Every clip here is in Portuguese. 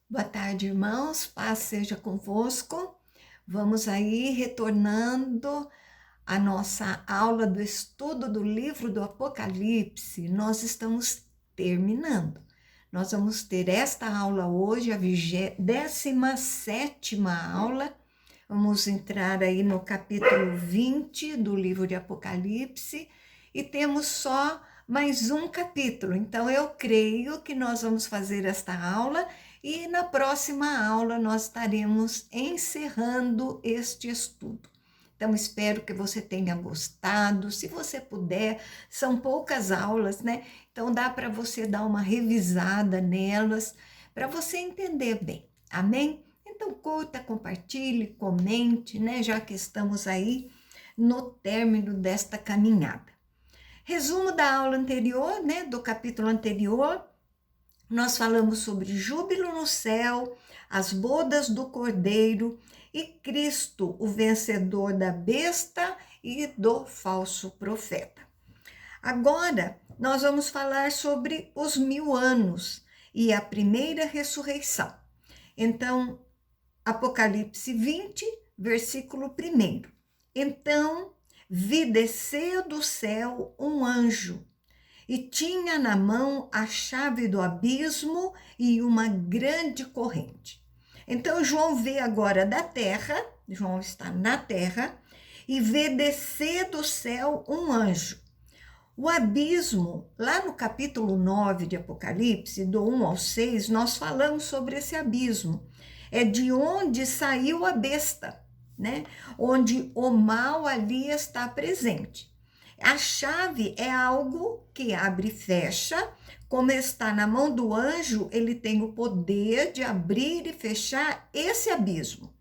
Boa tarde, irmãos. Paz seja convosco. Vamos aí retornando à nossa aula do estudo do livro do Apocalipse. Nós estamos terminando. Nós vamos ter esta aula hoje, a 17ª aula. Vamos entrar aí no capítulo 20 do livro de Apocalipse e temos só mais um capítulo. Então, eu creio que nós vamos fazer esta aula e na próxima aula nós estaremos encerrando este estudo. Então, espero que você tenha gostado. Se você puder, são poucas aulas, né? Então, dá para você dar uma revisada nelas, para você entender bem. Amém? Então, curta, compartilhe, comente, né? Já que estamos aí no término desta caminhada. Resumo da aula anterior, né? Do capítulo anterior, nós falamos sobre júbilo no céu, as bodas do Cordeiro e Cristo, o vencedor da besta e do falso profeta. Agora, nós vamos falar sobre os 1000 anos e a primeira ressurreição. Então, Apocalipse 20, versículo 1. Então, vi descer do céu um anjo, e tinha na mão a chave do abismo e uma grande corrente. Então, João vê agora da terra, João está na terra, e vê descer do céu um anjo. O abismo, lá no capítulo 9 de Apocalipse, do 1 ao 6, nós falamos sobre esse abismo. É de onde saiu a besta, né? Onde o mal ali está presente. A chave é algo que abre e fecha. Como está na mão do anjo, ele tem o poder de abrir e fechar esse abismo.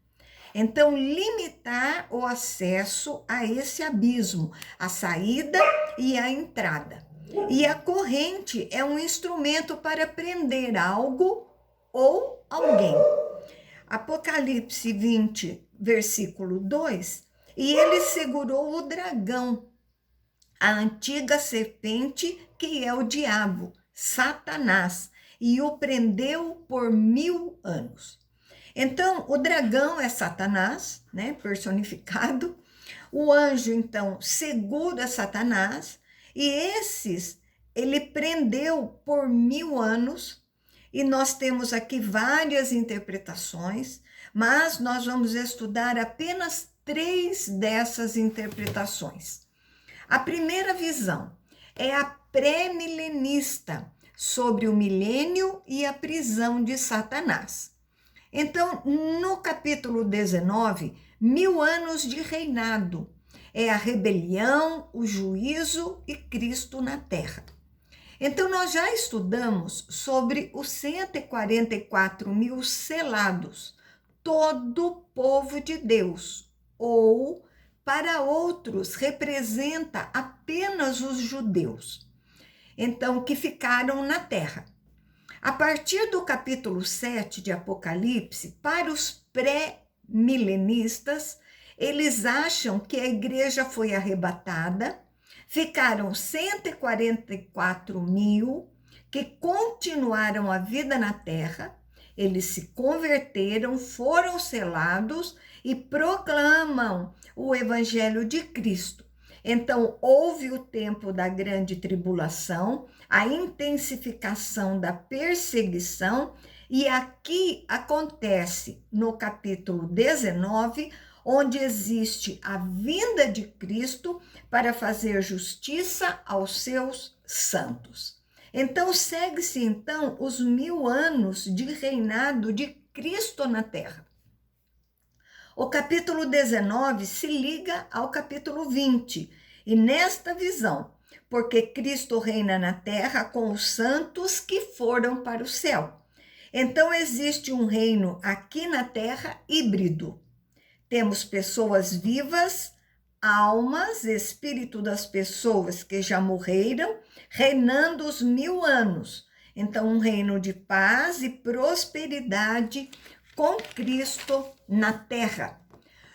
Então, limitar o acesso a esse abismo, a saída e a entrada. E a corrente é um instrumento para prender algo ou alguém. Apocalipse 20, versículo 2, e ele segurou o dragão, a antiga serpente, que é o diabo, Satanás, e o prendeu por 1000 anos. Então, o dragão é Satanás, né, personificado. O anjo, então, segura Satanás, e ele prendeu por 1000 anos, e nós temos aqui várias interpretações, mas nós vamos estudar apenas 3 dessas interpretações. A primeira visão é a pré-milenista, sobre o milênio e a prisão de Satanás. Então, no capítulo 19, 1000 anos de reinado, é a rebelião, o juízo e Cristo na terra. Então, nós já estudamos sobre os 144 mil selados, todo o povo de Deus, ou para outros representa apenas os judeus, então, que ficaram na terra. A partir do capítulo 7 de Apocalipse, para os pré-milenistas, eles acham que a igreja foi arrebatada, ficaram 144 mil que continuaram a vida na terra, eles se converteram, foram selados e proclamam o evangelho de Cristo. Então, houve o tempo da grande tribulação, a intensificação da perseguição, e aqui acontece no capítulo 19, onde existe a vinda de Cristo para fazer justiça aos seus santos. Então, segue-se então os 1000 anos de reinado de Cristo na terra. O capítulo 19 se liga ao capítulo 20, e nesta visão, porque Cristo reina na terra com os santos que foram para o céu. Então existe um reino aqui na terra híbrido. Temos pessoas vivas, almas, espírito das pessoas que já morreram, reinando os 1000 anos. Então, um reino de paz e prosperidade com Cristo na terra.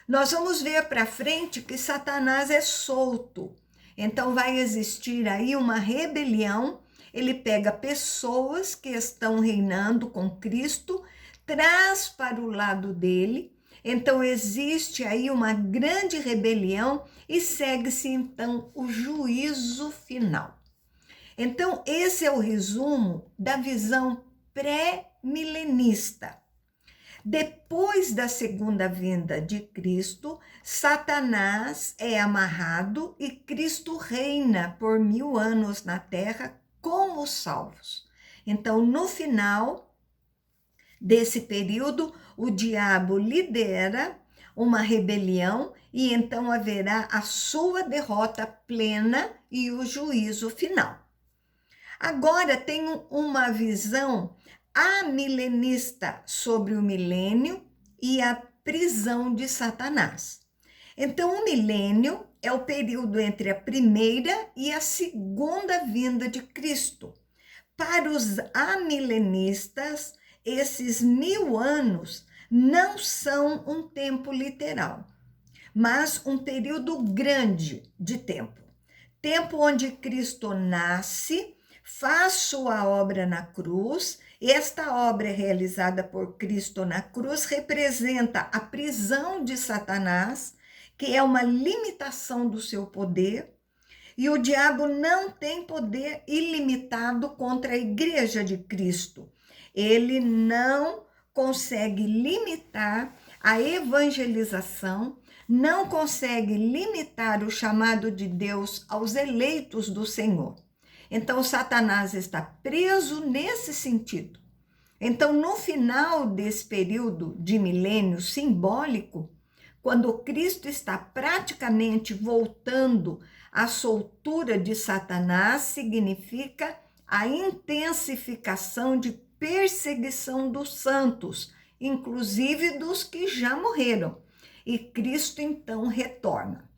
Nós vamos ver para frente que Satanás é solto. Então vai existir aí uma rebelião. Ele pega pessoas que estão reinando com Cristo, traz para o lado dele. Então existe aí uma grande rebelião e segue-se então o juízo final. Então esse é o resumo da visão pré-milenista. Depois da segunda vinda de Cristo, Satanás é amarrado e Cristo reina por 1000 anos na terra com os salvos. Então, no final desse período, o diabo lidera uma rebelião e então haverá a sua derrota plena e o juízo final. Agora, tenho uma visão amilenista sobre o milênio e a prisão de Satanás. Então, o milênio é o período entre a primeira e a segunda vinda de Cristo. Para os amilenistas, esses 1000 anos não são um tempo literal, mas um período grande de tempo. Tempo onde Cristo nasce, faz sua obra na cruz. Esta obra realizada por Cristo na cruz representa a prisão de Satanás, que é uma limitação do seu poder, e o diabo não tem poder ilimitado contra a igreja de Cristo. Ele não consegue limitar a evangelização, não consegue limitar o chamado de Deus aos eleitos do Senhor. Então, Satanás está preso nesse sentido. Então, no final desse período de milênio simbólico, quando Cristo está praticamente voltando à soltura de Satanás, significa a intensificação de perseguição dos santos, inclusive dos que já morreram. E Cristo, então, retorna.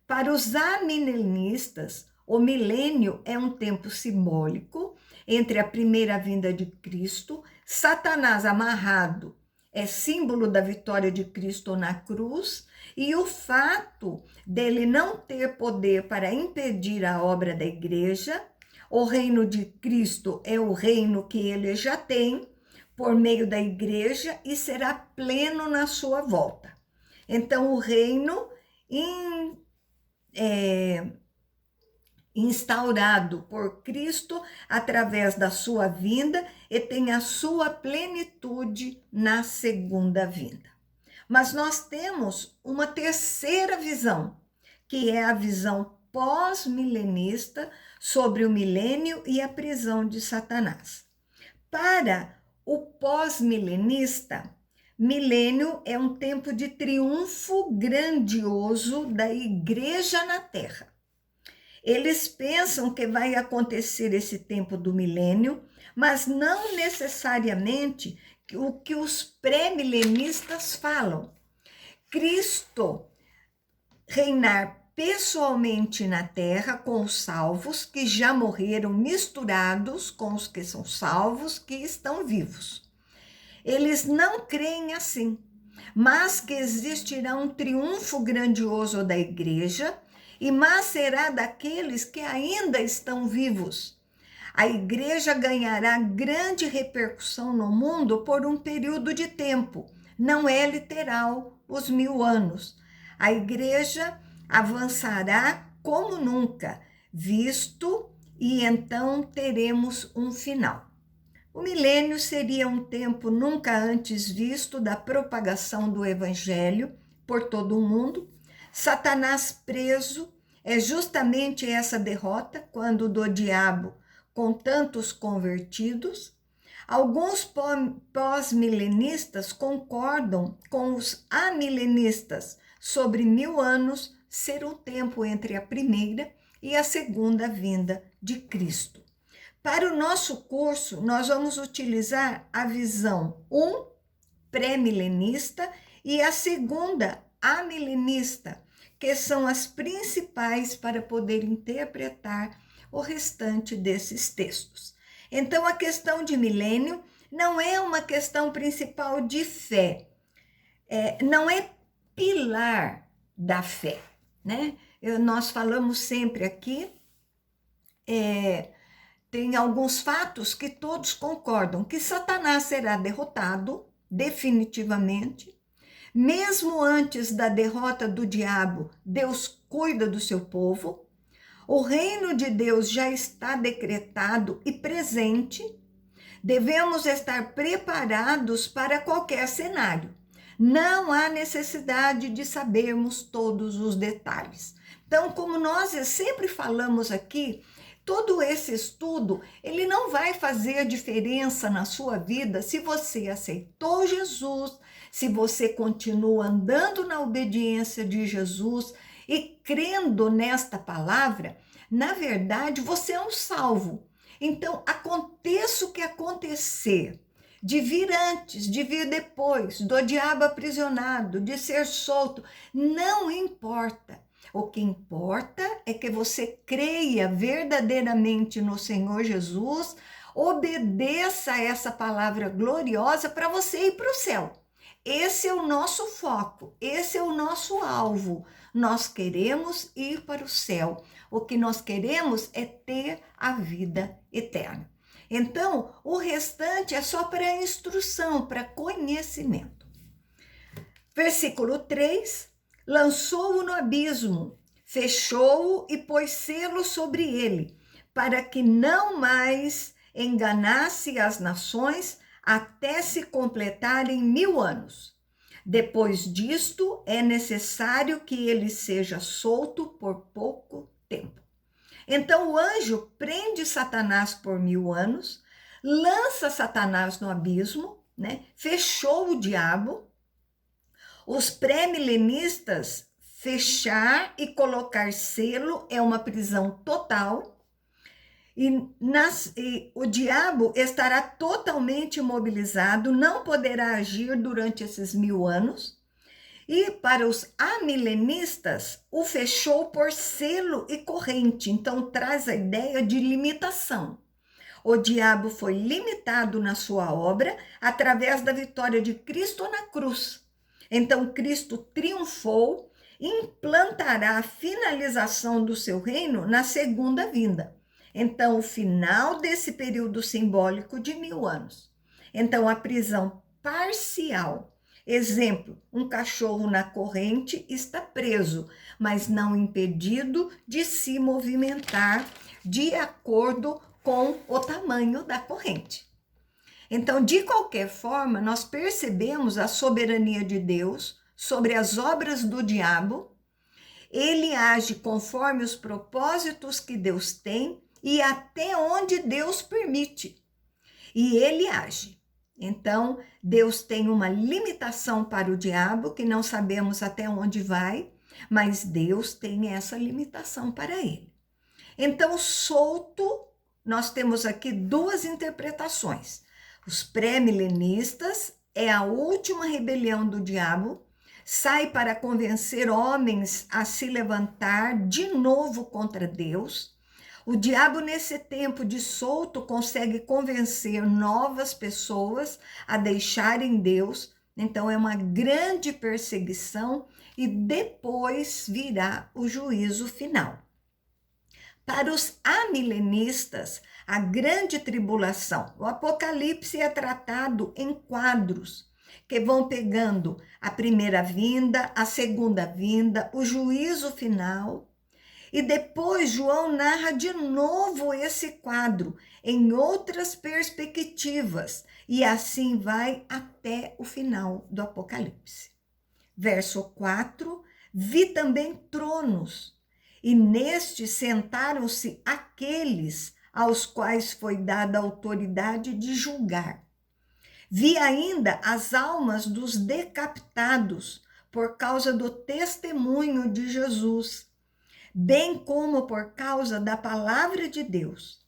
Para os amilenistas, o milênio é um tempo simbólico entre a primeira vinda de Cristo. Satanás amarrado é símbolo da vitória de Cristo na cruz, e o fato dele não ter poder para impedir a obra da igreja. O reino de Cristo é o reino que ele já tem por meio da igreja e será pleno na sua volta. Então, o reino instaurado por Cristo através da sua vinda e tem a sua plenitude na segunda vinda. Mas nós temos uma terceira visão, que é a visão pós-milenista sobre o milênio e a prisão de Satanás. Para o pós-milenista, milênio é um tempo de triunfo grandioso da igreja na terra. Eles pensam que vai acontecer esse tempo do milênio, mas não necessariamente o que os pré-milenistas falam. Cristo reinar pessoalmente na terra com os salvos que já morreram, misturados com os que são salvos, que estão vivos. Eles não creem assim, mas que existirá um triunfo grandioso da igreja, mas será daqueles que ainda estão vivos. A igreja ganhará grande repercussão no mundo por um período de tempo. Não é literal os 1000 anos. A igreja avançará como nunca, visto, e então teremos um final. O milênio seria um tempo nunca antes visto da propagação do evangelho por todo o mundo. Satanás preso é justamente essa derrota quando do diabo com tantos convertidos. Alguns pós-milenistas concordam com os amilenistas sobre 1000 anos ser um tempo entre a primeira e a segunda vinda de Cristo. Para o nosso curso, nós vamos utilizar a visão 1 pré-milenista e a segunda amilenista, que são as principais para poder interpretar o restante desses textos. Então, a questão de milênio não é uma questão principal de fé, não é pilar da fé, né? Nós falamos sempre aqui, tem alguns fatos que todos concordam, que Satanás será derrotado definitivamente. Mesmo antes da derrota do diabo, Deus cuida do seu povo. O reino de Deus já está decretado e presente. Devemos estar preparados para qualquer cenário. Não há necessidade de sabermos todos os detalhes. Então, como nós sempre falamos aqui, todo esse estudo, ele não vai fazer diferença na sua vida se você aceitou Jesus, se você continua andando na obediência de Jesus e crendo nesta palavra. Na verdade, você é um salvo. Então, aconteça o que acontecer, de vir antes, de vir depois, do diabo aprisionado, de ser solto, não importa. O que importa é que você creia verdadeiramente no Senhor Jesus, obedeça a essa palavra gloriosa para você ir para o céu. Esse é o nosso foco, esse é o nosso alvo. Nós queremos ir para o céu. O que nós queremos é ter a vida eterna. Então, o restante é só para instrução, para conhecimento. Versículo 3, lançou-o no abismo, fechou-o e pôs selo sobre ele, para que não mais enganasse as nações até se completarem 1000 anos. Depois disto, é necessário que ele seja solto por pouco tempo. Então o anjo prende Satanás por 1000 anos, lança Satanás no abismo, né? Fechou o diabo. Os pré-milenistas, fechar e colocar selo é uma prisão total. E o diabo estará totalmente imobilizado, não poderá agir durante esses 1000 anos. E para os amilenistas, o fechou por selo e corrente. Então, traz a ideia de limitação. O diabo foi limitado na sua obra através da vitória de Cristo na cruz. Então, Cristo triunfou e implantará a finalização do seu reino na segunda vinda. Então, o final desse período simbólico de 1000 anos. Então, a prisão parcial. Exemplo, um cachorro na corrente está preso, mas não impedido de se movimentar de acordo com o tamanho da corrente. Então, de qualquer forma, nós percebemos a soberania de Deus sobre as obras do diabo. Ele age conforme os propósitos que Deus tem e até onde Deus permite. E ele age. Então, Deus tem uma limitação para o diabo, que não sabemos até onde vai, mas Deus tem essa limitação para ele. Então, solto, nós temos aqui duas interpretações. Os pré-milenistas é a última rebelião do diabo, sai para convencer homens a se levantar de novo contra Deus. O diabo, nesse tempo de solto, consegue convencer novas pessoas a deixarem Deus. Então, é uma grande perseguição e depois virá o juízo final. Para os amilenistas, a grande tribulação, o Apocalipse é tratado em quadros que vão pegando a primeira vinda, a segunda vinda, o juízo final. E depois João narra de novo esse quadro em outras perspectivas, e assim vai até o final do Apocalipse. Verso 4, vi também tronos, e nestes sentaram-se aqueles aos quais foi dada a autoridade de julgar. Vi ainda as almas dos decapitados por causa do testemunho de Jesus, bem como por causa da palavra de Deus,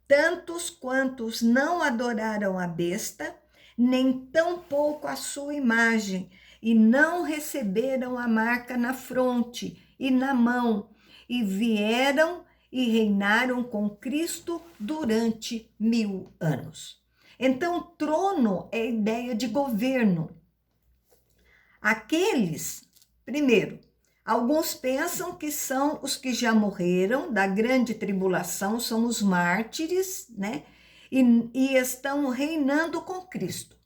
tantos quantos não adoraram a besta, nem tampouco a sua imagem, e não receberam a marca na fronte e na mão, e vieram e reinaram com Cristo durante 1000 anos. Então, trono é ideia de governo. Aqueles, primeiro, alguns pensam que são os que já morreram da grande tribulação, são os mártires, né? E estão reinando com Cristo.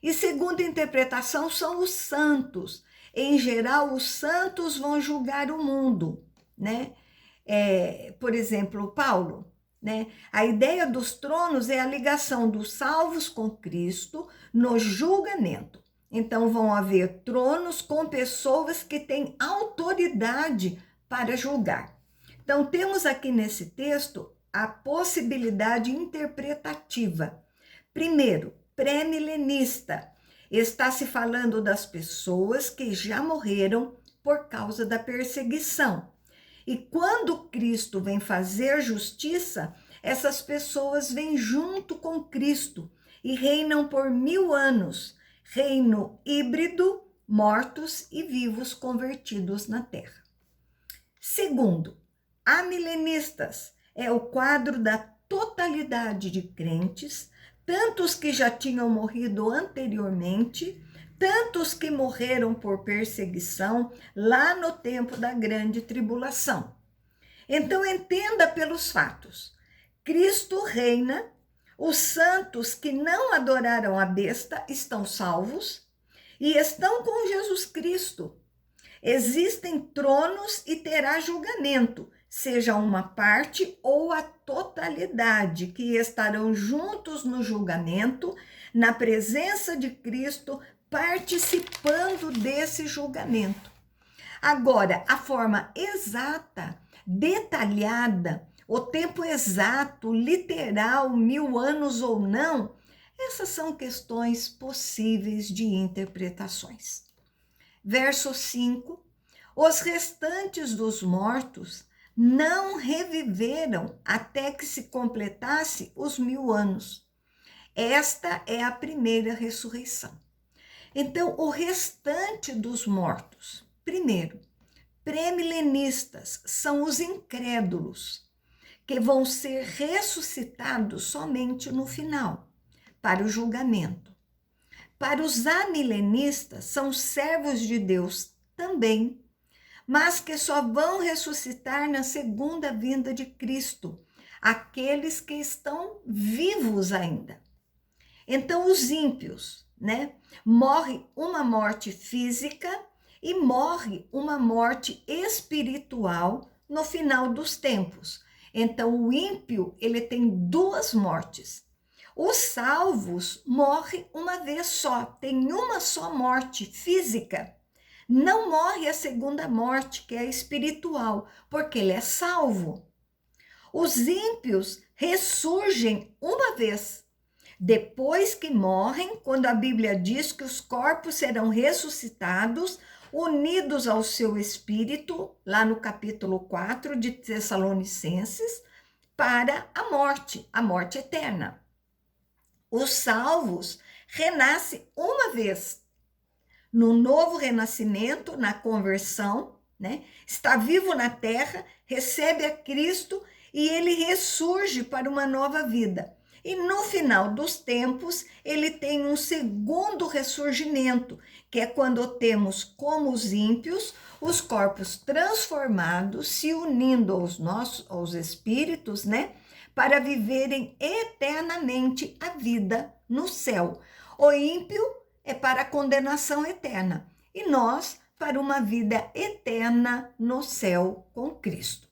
E segunda interpretação são os santos. Em geral, os santos vão julgar o mundo, né? Por exemplo, Paulo, né? A ideia dos tronos é a ligação dos salvos com Cristo no julgamento. Então, vão haver tronos com pessoas que têm autoridade para julgar. Então, temos aqui nesse texto a possibilidade interpretativa. Primeiro, pré-milenista. Está se falando das pessoas que já morreram por causa da perseguição. E quando Cristo vem fazer justiça, essas pessoas vêm junto com Cristo e reinam por 1000 anos. Reino híbrido, mortos e vivos convertidos na terra. Segundo, amilenistas é o quadro da totalidade de crentes, tantos que já tinham morrido anteriormente, tantos que morreram por perseguição lá no tempo da grande tribulação. Então entenda pelos fatos. Cristo reina, os santos que não adoraram a besta estão salvos e estão com Jesus Cristo. Existem tronos e terá julgamento, seja uma parte ou a totalidade, que estarão juntos no julgamento, na presença de Cristo, participando desse julgamento. Agora, a forma exata, detalhada, o tempo exato, literal, 1000 anos ou não, essas são questões possíveis de interpretações. Verso 5, os restantes dos mortos não reviveram até que se completasse os 1000 anos. Esta é a primeira ressurreição. Então, o restante dos mortos, primeiro, pré-milenistas, são os incrédulos, que vão ser ressuscitados somente no final, para o julgamento. Para os amilenistas, são servos de Deus também, mas que só vão ressuscitar na segunda vinda de Cristo, aqueles que estão vivos ainda. Então, os ímpios, né? Morre uma morte física e morre uma morte espiritual no final dos tempos. Então, o ímpio, ele tem 2 mortes. Os salvos morrem uma vez só, tem uma só morte física. Não morre a segunda morte, que é a espiritual, porque ele é salvo. Os ímpios ressurgem uma vez. Depois que morrem, quando a Bíblia diz que os corpos serão ressuscitados, unidos ao seu espírito, lá no capítulo 4 de Tessalonicenses, para a morte eterna. Os salvos renascem uma vez, no novo renascimento, na conversão, né? Está vivo na terra, recebe a Cristo e ele ressurge para uma nova vida. E no final dos tempos, ele tem um segundo ressurgimento, que é quando temos, como os ímpios, os corpos transformados, se unindo aos espíritos, né? Para viverem eternamente a vida no céu. O ímpio é para a condenação eterna e nós para uma vida eterna no céu com Cristo.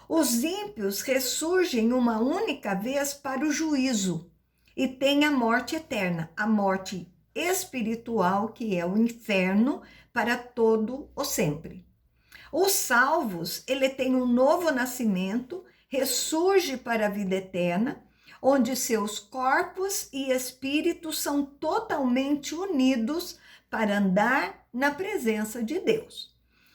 Os ímpios ressurgem uma única vez para o juízo e têm a morte eterna, a morte espiritual, que é o inferno para todo o sempre. Os salvos, ele tem um novo nascimento, ressurge para a vida eterna, onde seus corpos e espíritos são totalmente unidos para andar na presença de Deus.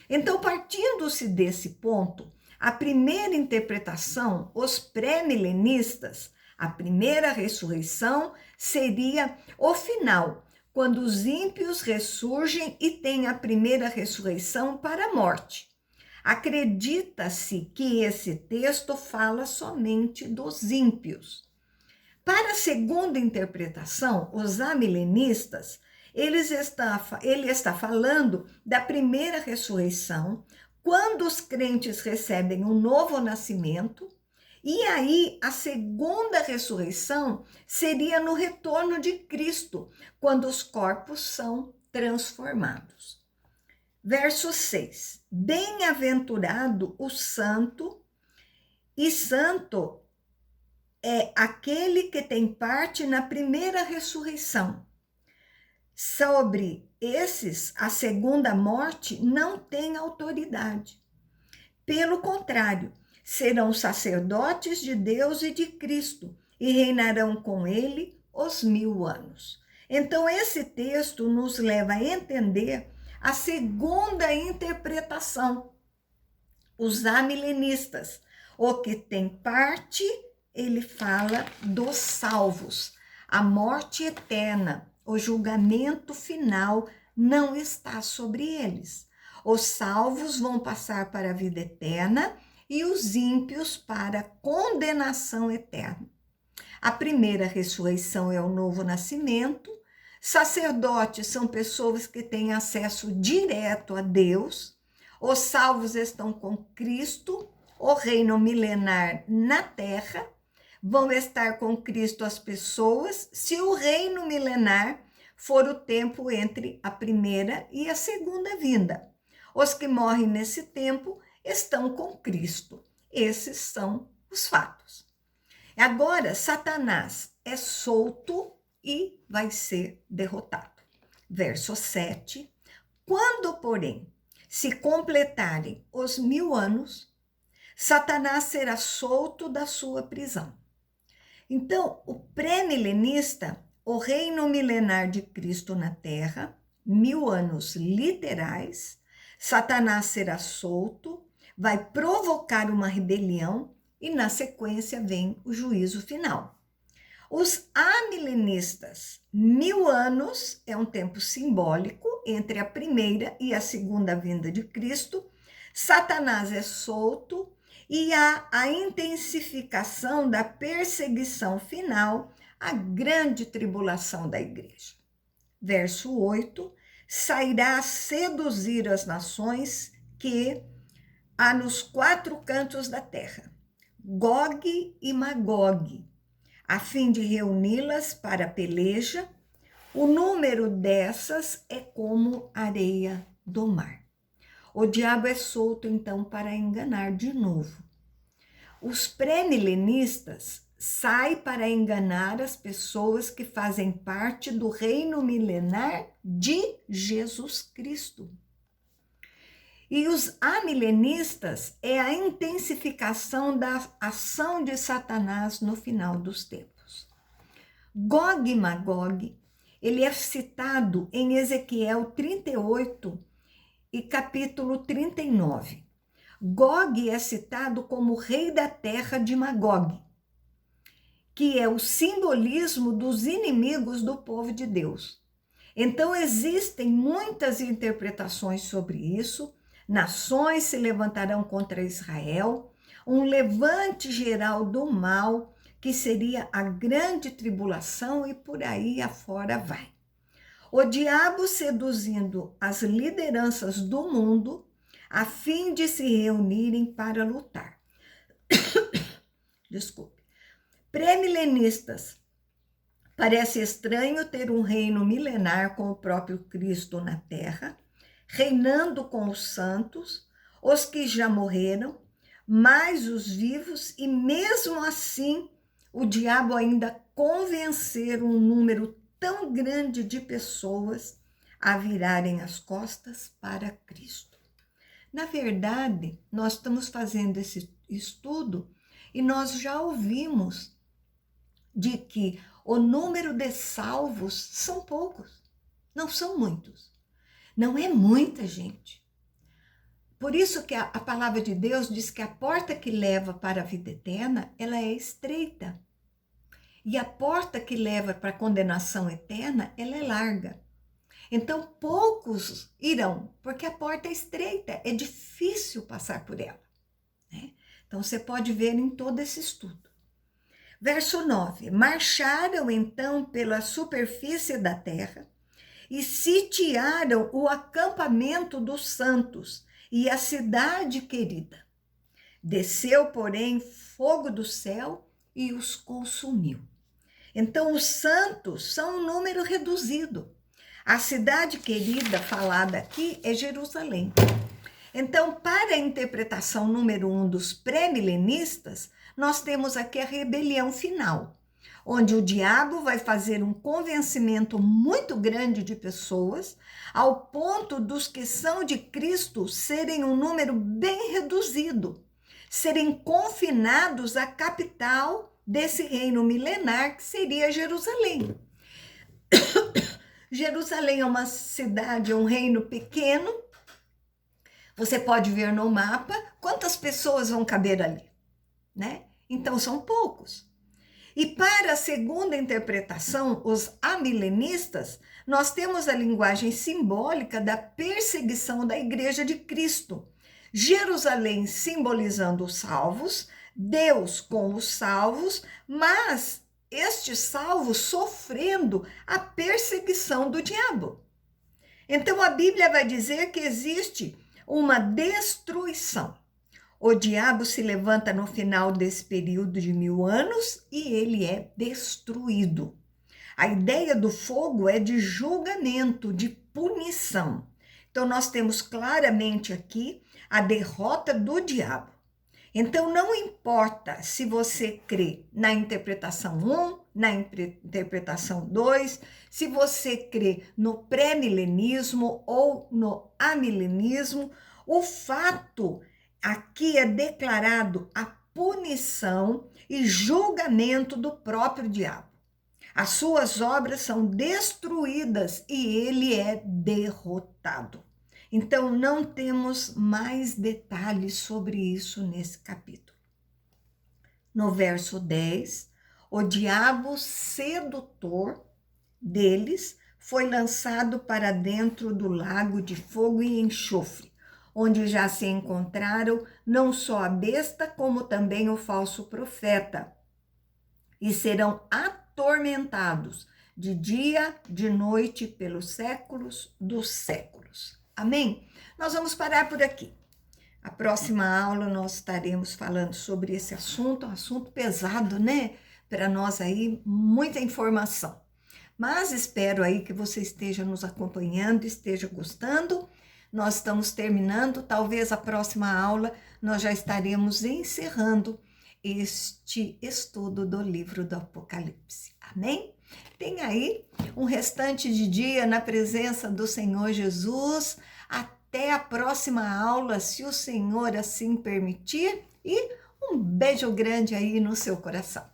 Então, partindo-se desse ponto, a primeira interpretação, os pré-milenistas, a primeira ressurreição seria o final, quando os ímpios ressurgem e têm a primeira ressurreição para a morte. Acredita-se que esse texto fala somente dos ímpios. Para a segunda interpretação, os amilenistas, ele está falando da primeira ressurreição, quando os crentes recebem um novo nascimento E aí, a segunda ressurreição seria no retorno de Cristo, quando os corpos são transformados. Verso 6. Bem-aventurado o santo, e santo é aquele que tem parte na primeira ressurreição. Sobre esses, a segunda morte não tem autoridade. Pelo contrário, serão sacerdotes de Deus e de Cristo e reinarão com ele os 1000 anos. Então, esse texto nos leva a entender a segunda interpretação. Os amilenistas, o que tem parte, ele fala dos salvos. A morte eterna, o julgamento final não está sobre eles. Os salvos vão passar para a vida eterna e os ímpios para a condenação eterna. A primeira ressurreição é o novo nascimento. Sacerdotes são pessoas que têm acesso direto a Deus. Os salvos estão com Cristo, o reino milenar na terra. Vão estar com Cristo as pessoas, se o reino milenar for o tempo entre a primeira e a segunda vinda. Os que morrem nesse tempo estão com Cristo. Esses são os fatos. Agora, Satanás é solto e vai ser derrotado. Verso 7. Quando, porém, se completarem os 1000 anos, Satanás será solto da sua prisão. Então, o pré-milenista, o reino milenar de Cristo na terra, 1000 anos literais, Satanás será solto, vai provocar uma rebelião e, na sequência, vem o juízo final. Os amilenistas, 1000 anos é um tempo simbólico entre a primeira e a segunda vinda de Cristo. Satanás é solto e há a intensificação da perseguição final, a grande tribulação da igreja. Verso 8. Sairá a seduzir as nações que há nos 4 cantos da terra, Gog e Magog, a fim de reuni-las para a peleja. O número dessas é como areia do mar. O diabo é solto, então, para enganar de novo. Os pré-milenistas saem para enganar as pessoas que fazem parte do reino milenar de Jesus Cristo. E os amilenistas é a intensificação da ação de Satanás no final dos tempos. Gog e Magog, ele é citado em Ezequiel 38 e capítulo 39. Gog é citado como rei da terra de Magog, que é o simbolismo dos inimigos do povo de Deus. Então, existem muitas interpretações sobre isso. Nações se levantarão contra Israel, um levante geral do mal, que seria a grande tribulação, e por aí afora vai. O diabo seduzindo as lideranças do mundo a fim de se reunirem para lutar. Desculpe. Pré-milenistas. Parece estranho ter um reino milenar com o próprio Cristo na terra, reinando com os santos, os que já morreram, mais os vivos, e mesmo assim o diabo ainda convencer um número tão grande de pessoas a virarem as costas para Cristo. Na verdade, nós estamos fazendo esse estudo e nós já ouvimos de que o número de salvos são poucos, não são muitos. Não é muita gente. Por isso que a palavra de Deus diz que a porta que leva para a vida eterna, ela é estreita. E a porta que leva para a condenação eterna, ela é larga. Então, poucos irão, porque a porta é estreita, é difícil passar por ela, né? Então, você pode ver em todo esse estudo. Verso 9. Marcharam, então, pela superfície da terra e sitiaram o acampamento dos santos e a cidade querida. Desceu, porém, fogo do céu e os consumiu. Então, os santos são um número reduzido. A cidade querida falada aqui é Jerusalém. Então, para a interpretação número 1 dos pré-milenistas, nós temos aqui a rebelião final, onde o diabo vai fazer um convencimento muito grande de pessoas, ao ponto dos que são de Cristo serem um número bem reduzido, serem confinados à capital desse reino milenar, que seria Jerusalém. Jerusalém é uma cidade, um reino pequeno. Você pode ver no mapa quantas pessoas vão caber ali, né? Então são poucos. E para a segunda interpretação, os amilenistas, nós temos a linguagem simbólica da perseguição da Igreja de Cristo. Jerusalém simbolizando os salvos, Deus com os salvos, mas estes salvos sofrendo a perseguição do diabo. Então a Bíblia vai dizer que existe uma destruição. O diabo se levanta no final desse período de 1000 anos e ele é destruído. A ideia do fogo é de julgamento, de punição. Então, nós temos claramente aqui a derrota do diabo. Então, não importa se você crê na interpretação 1, na interpretação 2, se você crê no pré-milenismo ou no amilenismo, o fato aqui é declarado a punição e julgamento do próprio diabo. As suas obras são destruídas e ele é derrotado. Então, não temos mais detalhes sobre isso nesse capítulo. No verso 10, o diabo sedutor deles foi lançado para dentro do lago de fogo e enxofre, onde já se encontraram não só a besta, como também o falso profeta, e serão atormentados de dia, de noite, pelos séculos dos séculos. Amém? Nós vamos parar por aqui. A próxima aula nós estaremos falando sobre esse assunto, um assunto pesado, né? Para nós aí, muita informação. Mas espero aí que você esteja nos acompanhando, esteja gostando. Nós estamos terminando, talvez a próxima aula nós já estaremos encerrando este estudo do livro do Apocalipse. Amém? Tenha aí um restante de dia na presença do Senhor Jesus. Até a próxima aula, se o Senhor assim permitir. E um beijo grande aí no seu coração.